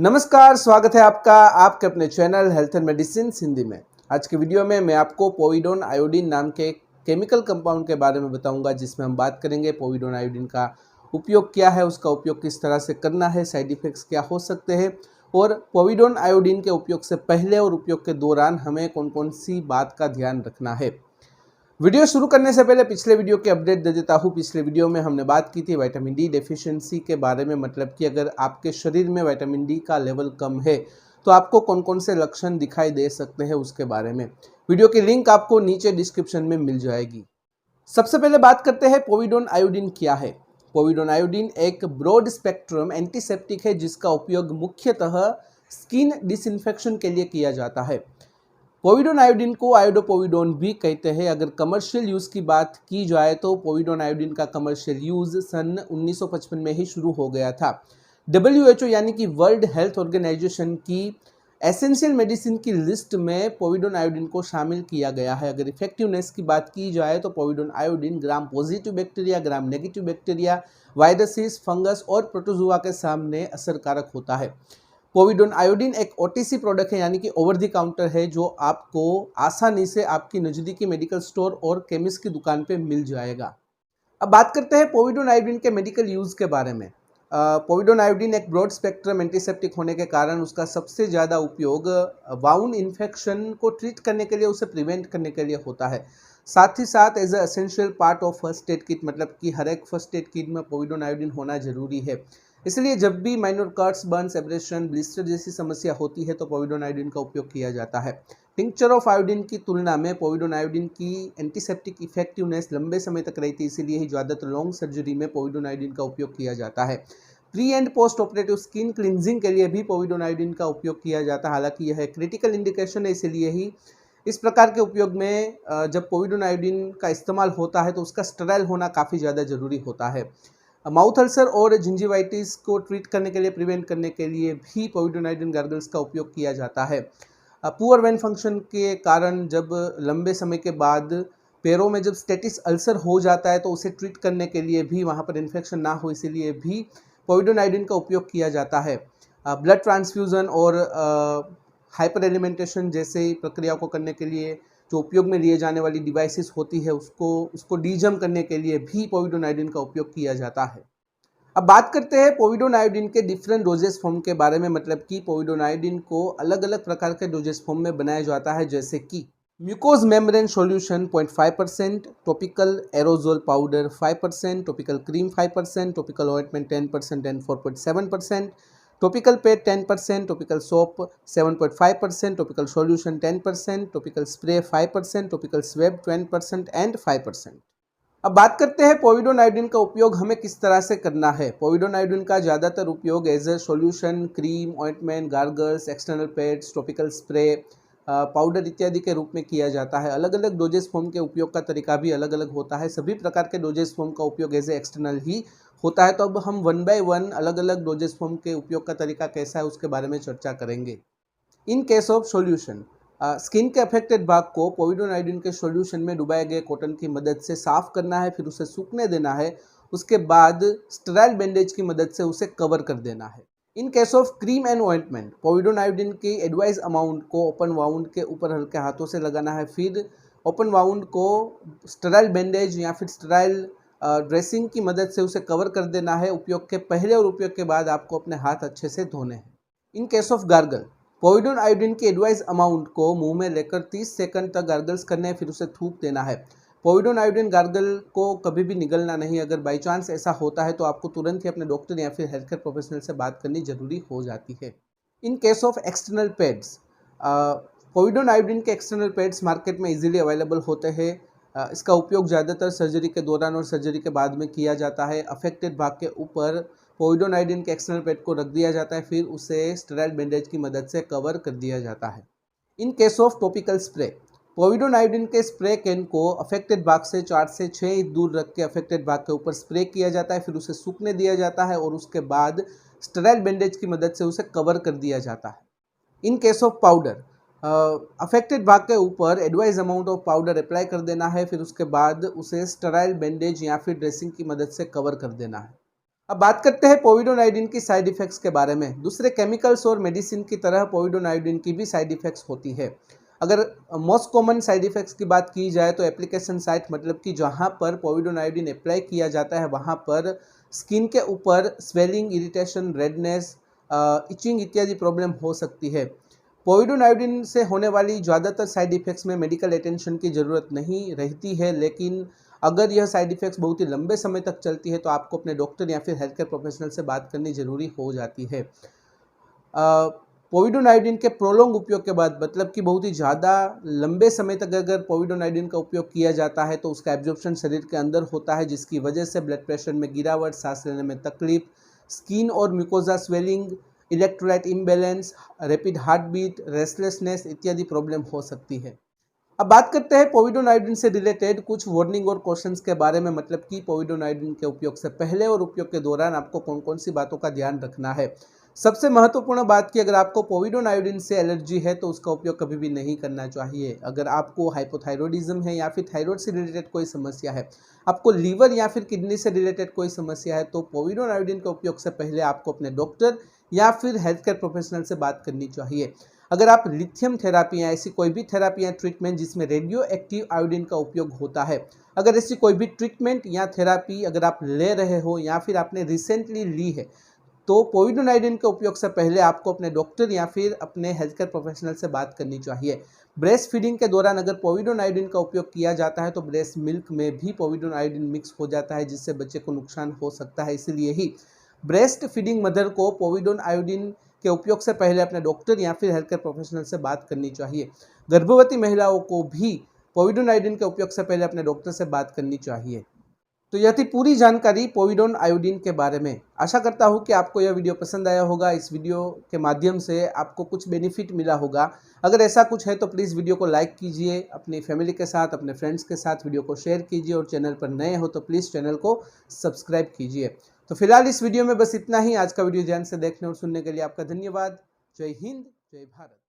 नमस्कार, स्वागत है आपका आपके अपने channel health and medicine Hindi में। आज के वीडियो में मैं आपको पोविडोन आयोडीन नाम के केमिकल कंपाउंड के बारे में बताऊंगा, जिसमें हम बात करेंगे पोविडोन आयोडीन का उपयोग क्या है, उसका उपयोग किस तरह से करना है, साइड इफ़ेक्ट्स क्या हो सकते हैं और पोविडोन आयोडीन के उपयोग से पहले और उपयोग के दौरान हमें कौन कौन सी बात का ध्यान रखना है। वीडियो शुरू करने से पहले पिछले वीडियो के अपडेट दे देता हूँ। पिछले वीडियो में हमने बात की थी विटामिन डी डेफिशिएंसी के बारे में, मतलब कि अगर आपके शरीर में विटामिन डी का लेवल कम है तो आपको कौन कौन से लक्षण दिखाई दे सकते हैं उसके बारे में। वीडियो की लिंक आपको नीचे डिस्क्रिप्शन में मिल जाएगी। सबसे पहले बात करते हैं पोविडोन आयोडीन क्या है। पोविडोन आयोडीन एक ब्रॉड स्पेक्ट्रम एंटीसेप्टिक है जिसका उपयोग मुख्यतः स्किन डिसइंफेक्शन के लिए किया जाता है। पोविडोन आयोडीन को आयोडोपोविडोन भी कहते हैं। अगर कमर्शियल यूज़ की बात की जाए तो पोविडोन आयोडीन का कमर्शियल यूज़ सन 1955 में ही शुरू हो गया था। WHO यानी कि वर्ल्ड हेल्थ ऑर्गेनाइजेशन की एसेंशियल मेडिसिन की लिस्ट में पोविडोन आयोडीन को शामिल किया गया है। अगर इफेक्टिवनेस की बात की जाए तो povidone iodine gram positive bacteria, gram negative bacteria, viruses, fungus और प्रोटोजुआ के सामने असरकारक होता है। पोविडोन आयोडीन एक ओटीसी प्रोडक्ट है, यानी कि ओवर द काउंटर है, जो आपको आसानी से आपकी नज़दीकी मेडिकल स्टोर और केमिस्ट की दुकान पे मिल जाएगा। अब बात करते हैं पोविडोन आयोडीन के मेडिकल यूज़ के बारे में। पोविडोन आयोडीन एक ब्रॉड स्पेक्ट्रम एंटीसेप्टिक होने के कारण उसका सबसे ज़्यादा उपयोग वाउंड इन्फेक्शन को ट्रीट करने के लिए, उसे प्रिवेंट करने के लिए होता है। साथ ही साथ as a essential part of first aid kit, मतलब कि हर एक फर्स्ट एड किट में पोविडोन आयोडीन होना जरूरी है। इसलिए जब भी minor cuts, burns, abrasion, blister जैसी समस्या होती है तो पोविडोन आयोडीन का उपयोग किया जाता है। टिंक्चर ऑफ आयोडीन की तुलना में पोविडोन आयोडीन की एंटीसेप्टिक इफेक्टिवनेस लंबे समय तक रहती है, इसीलिए ही ज़्यादातर लॉन्ग सर्जरी में पोविडोन आयोडीन का उपयोग किया जाता है। Pre and post operative skin cleansing के लिए भी पोविडोन आयोडीन का उपयोग किया जाता है। हालांकि यह क्रिटिकल इंडिकेशन है, इसीलिए ही इस प्रकार के उपयोग में जब पोविडोन आयोडीन का इस्तेमाल होता है तो उसका स्टेराइल होना काफ़ी ज़्यादा ज़रूरी होता है। माउथ अल्सर और जिंजिवाइटिस को ट्रीट करने के लिए, प्रिवेंट करने के लिए भी पोविडोन आयोडीन गार्गल्स का उपयोग किया जाता है। पुअर वेन फंक्शन के कारण जब लंबे समय के बाद पैरों में जब स्टेटिस अल्सर हो जाता है तो उसे ट्रीट करने के लिए भी, वहाँ पर इन्फेक्शन ना हो इसीलिए भी पोविडोन आयोडीन का उपयोग किया जाता है। ब्लड ट्रांसफ्यूज़न और हाइपर एलिमेंटेशन जैसे प्रक्रिया को करने के लिए जो उपयोग में लिए जाने वाली डिवाइसेस होती है उसको डीजम करने के लिए भी पोविडोन आयोडीन का उपयोग किया जाता है। अब बात करते हैं पोविडोन आयोडीन के डिफरेंट डोजेस फॉर्म के बारे में, मतलब कि पोविडोन आयोडीन को अलग अलग प्रकार के डोजेस फॉर्म में बनाया जाता है, जैसे कि mucous membrane solution 0.5%, topical aerosol powder 5%, topical cream 5%, topical ointment 10% and 4.7%, topical pad 10%, topical soap 7.5%, topical solution 10%, topical spray 5%, topical swab 20% and 5%। अब बात करते हैं पोविडोन आयोडीन का उपयोग हमें किस तरह से करना है। पोविडोन आयोडीन का ज़्यादातर उपयोग as a solution, cream, ointment, gargles, external pads, topical spray, powder इत्यादि के रूप में किया जाता है। अलग अलग डोजेस फॉर्म के उपयोग का तरीका भी अलग अलग होता है। सभी प्रकार के डोजेस फॉर्म का उपयोग एज ए एक्सटर्नल ही होता है। तो अब हम वन बाय वन अलग अलग डोजेस फॉर्म के उपयोग का तरीका कैसा है उसके बारे में चर्चा करेंगे। In case of solution, skin के अफेक्टेड भाग को पोविडोन आयोडीन के सॉल्यूशन में डुबाए गए कॉटन की मदद से साफ करना है, फिर उसे सूखने देना है। उसके बाद स्टेराइल बैंडेज की मदद से उसे कवर कर देना है। In case of cream and ointment, povidone iodine की एडवाइज अमाउंट को ओपन वाउंड के ऊपर हल्के हाथों से लगाना है, फिर ओपन वाउंड को स्टेराइल बैंडेज या फिर स्टेराइल ड्रेसिंग की मदद से उसे कवर कर देना है। उपयोग के पहले और उपयोग के बाद आपको अपने हाथ अच्छे से धोने हैं। In case of gargle, povidone iodine की एडवाइज अमाउंट को मुंह में लेकर 30 सेकंड तक गार्गल्स करने हैं, फिर उसे थूक देना है। पोविडोन आयोडीन गार्गल को कभी भी निगलना नहीं। अगर बाई चांस ऐसा होता है तो आपको तुरंत ही अपने डॉक्टर या फिर हेल्थ केयर प्रोफेशनल से बात करनी जरूरी हो जाती है। In case of external pads, povidone iodine के एक्सटर्नल पैड्स मार्केट में इजीली अवेलेबल होते हैं। इसका उपयोग ज़्यादातर सर्जरी के दौरान और सर्जरी के बाद में किया जाता है। अफेक्टेड भाग के ऊपर पोविडोन आयोडीन के एक्सटर्नल पैड को रख दिया जाता है, फिर उसे स्टेराइल बैंडेज की मदद से कवर कर दिया जाता है। In case of topical spray, povidone iodine के स्प्रे कैन को अफेक्टेड भाग से 4 से 6 इंच दूर रख के अफेक्टेड भाग के ऊपर स्प्रे किया जाता है, फिर उसे सूखने दिया जाता है और उसके बाद स्टेराइल बैंडेज की मदद से उसे कवर कर दिया जाता है। In case of powder, affected भाग के ऊपर advise amount of powder apply कर देना है, फिर उसके बाद उसे स्टेराइल बैंडेज या फिर ड्रेसिंग की मदद से कवर कर देना है। अब बात करते हैं पोविडोन आयोडीन की साइड इफ़ेक्ट्स के बारे में। दूसरे केमिकल्स और मेडिसिन की तरह पोविडोन आयोडीन की भी साइड इफ़ेक्ट्स होती है। अगर मोस्ट कॉमन साइड इफ़ेक्ट्स की बात की जाए तो एप्लीकेशन साइट मतलब कि जहाँ पर पोविडोन आयोडीन अप्लाई किया जाता है वहाँ पर स्किन के ऊपर स्वेलिंग, इरिटेशन, रेडनेस, इचिंग इत्यादि प्रॉब्लम हो सकती है। पोविडोन आयोडीन से होने वाली ज़्यादातर साइड इफ़ेक्ट्स में मेडिकल अटेंशन की ज़रूरत नहीं रहती है, लेकिन अगर यह साइड इफ़ेक्ट्स बहुत ही लंबे समय तक चलती है तो आपको अपने डॉक्टर या फिर हेल्थ केयर प्रोफेशनल से बात करनी ज़रूरी हो जाती है। पोविडोन आयोडीन के प्रोलॉन्ग उपयोग के बाद मतलब कि बहुत ही ज़्यादा लंबे समय तक अगर पोविडोन आयोडीन का उपयोग किया जाता है तो उसका एब्जॉर्प्शन शरीर के अंदर होता है, जिसकी वजह से ब्लड प्रेशर में गिरावट, सांस लेने में तकलीफ, स्किन और mucosa swelling, electrolyte imbalance, rapid heart beat, restlessness इत्यादि प्रॉब्लम हो सकती है। अब बात करते हैं पोविडोन आयोडीन से रिलेटेड कुछ वार्निंग और क्वेश्चंस के बारे में, मतलब कि पोविडोन आयोडीन के उपयोग से पहले और उपयोग के दौरान आपको कौन कौन सी बातों का ध्यान रखना है। सबसे महत्वपूर्ण बात कि अगर आपको पोविडोन आयोडीन से एलर्जी है तो उसका उपयोग कभी भी नहीं करना चाहिए। अगर आपको हाइपोथायरॉयडिज्म है या फिर थायराइड से रिलेटेड कोई समस्या है, आपको लीवर या फिर किडनी से रिलेटेड कोई समस्या है, तो पोविडोन आयोडीन के उपयोग से पहले आपको अपने डॉक्टर या फिर हेल्थ केयर प्रोफेशनल से बात करनी चाहिए। अगर आप लिथियम थेरापी या ऐसी कोई भी थेरापी या ट्रीटमेंट जिसमें रेडियो एक्टिव आयोडीन का उपयोग होता है, अगर ऐसी कोई भी ट्रीटमेंट या थेरापी अगर आप ले रहे हो या फिर आपने रिसेंटली ली है, तो पोविडोन आयोडीन के उपयोग से पहले आपको अपने डॉक्टर या फिर अपने हेल्थ केयर प्रोफेशनल से बात करनी चाहिए। ब्रेस्ट फीडिंग के दौरान अगर पोविडोन आयोडीन का उपयोग किया जाता है तो ब्रेस्ट मिल्क में भी पोविडोन आयोडीन मिक्स हो जाता है, जिससे बच्चे को नुकसान हो सकता है। इसलिए ही ब्रेस्ट फीडिंग मदर को पोविडोन आयोडीन के उपयोग से पहले अपने डॉक्टर या फिर हेल्थ केयर प्रोफेशनल से बात करनी चाहिए। गर्भवती महिलाओं को भी पोविडोन आयोडीन के उपयोग से पहले अपने डॉक्टर से बात करनी चाहिए। तो यह थी पूरी जानकारी पोविडोन आयोडीन के बारे में। आशा करता हूँ कि आपको यह वीडियो पसंद आया होगा। इस वीडियो के माध्यम से आपको कुछ बेनिफिट मिला होगा। अगर ऐसा कुछ है तो प्लीज़ वीडियो को लाइक कीजिए, अपनी फैमिली के साथ, अपने फ्रेंड्स के साथ वीडियो को शेयर कीजिए और चैनल पर नए हो तो प्लीज़ चैनल को सब्सक्राइब कीजिए। तो फिलहाल इस वीडियो में बस इतना ही। आज का वीडियो ध्यान से देखने और सुनने के लिए आपका धन्यवाद। जय हिंद, जय भारत।